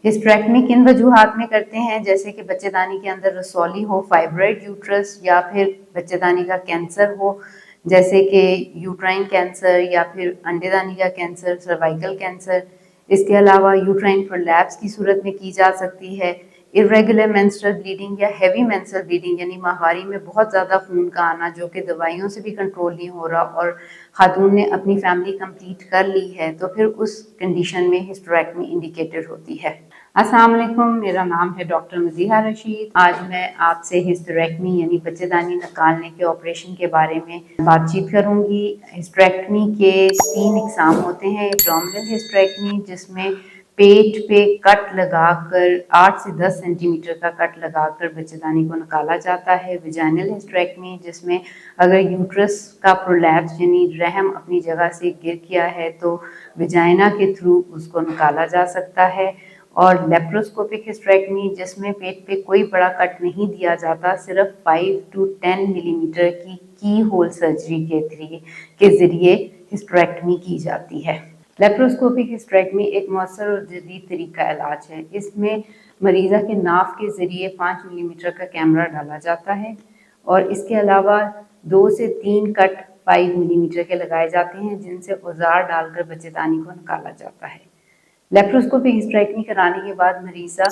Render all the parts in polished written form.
Hysterectomy किन वजूहात में करते हैं, जैसे कि बच्चेदानी के अंदर रसौली हो, फाइब्रॉइड यूट्रस, या फिर बच्चेदानी का कैंसर हो जैसे कि यूट्राइन कैंसर या फिर अंडेदानी का कैंसर, सर्वाइकल कैंसर। इसके अलावा यूट्राइन प्रोलैप्स की सूरत में की जा सकती है। इरेगुलर मेंस्ट्रुअल ब्लीडिंग या हैवी मेंस्ट्रुअल ब्लीडिंग यानी माहवारी में बहुत ज़्यादा खून का आना जो कि दवाइयों से भी कंट्रोल नहीं हो रहा और खातून ने अपनी फैमिली कंप्लीट कर ली है, तो फिर उस कंडीशन में हिस्टेरेक्टमी इंडिकेटेड होती है। अस्सलाम वालेकुम, मेरा नाम है डॉक्टर मजीहा रशीद। आज मैं आपसे हिस्टेरेक्टमी यानी बच्चेदानी निकालने के ऑपरेशन के बारे में बातचीत करूंगी। हिस्टेरेक्टमी के 3 इकसाम होते हैं। एब्डोमिनल हिस्टेरेक्टमी जिसमें पेट पे कट लगाकर 8 से 10 सेंटीमीटर का कट लगाकर बच्चेदानी को निकाला जाता है। विजाइनल हिस्टेरेक्टमी जिसमें अगर यूट्रस का प्रोलैप्स यानी रहम अपनी जगह से गिर गया है तो विजाइना के थ्रू उसको निकाला जा सकता है। और लेप्रोस्कोपिक हिस्टेरेक्टमी जिसमें पेट पे कोई बड़ा कट नहीं दिया जाता, सिर्फ 5 to 10 मिलीमीटर की होल सर्जरी के ज़रिए हिस्टेरेक्टमी की जाती है। लेप्रोस्कोपिक हिस्टेरेक्टमी एक मौसर और जदीद तरीका इलाज है। इसमें मरीज़ा के नाफ के ज़रिए 5 मिलीमीटर का कैमरा डाला जाता है और इसके अलावा 2 से 3 कट 5 मिलीमीटर के लगाए जाते हैं जिनसे औजार डालकर बच्चेदानी को निकाला जाता है। लेप्रोस्कोपिक हिस्टेरेक्टमी कराने के बाद मरीज़ा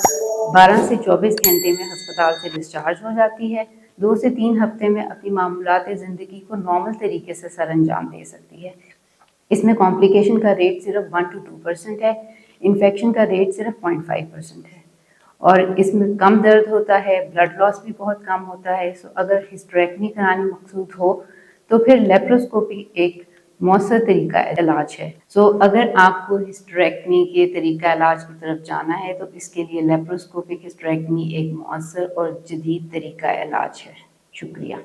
12 से 24 घंटे में अस्पताल से डिस्चार्ज हो जाती है। 2 से 3 हफ्ते में अपनी मामूलात ज़िंदगी को नॉर्मल तरीके से सर अंजाम दे सकती है। इसमें कॉम्प्लिकेशन का रेट सिर्फ 1 to 2% है। इन्फेक्शन का रेट सिर्फ 0.5% है और इसमें कम दर्द होता है, ब्लड लॉस भी बहुत कम होता है। सो अगर हिस्टेरेक्टमी करानी मकसूद हो तो फिर लेप्रोस्कोपी एक मौसर तरीका इलाज है। सो अगर आपको हिस्टेरेक्टमी के तरीका इलाज की तरफ जाना है तो इसके लिए लेप्रोस्कोपिक हिस्टेरेक्टमी एक मौसर और जदीद तरीका इलाज है। शुक्रिया।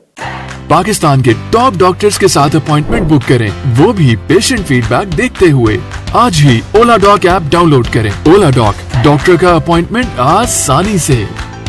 पाकिस्तान के टॉप डॉक्टर्स के साथ अपॉइंटमेंट बुक करें, वो भी पेशेंट फीडबैक देखते हुए। आज ही ओला डॉक ऐप डाउनलोड करें। ओला डॉक, डॉक्टर का अपॉइंटमेंट आसानी से।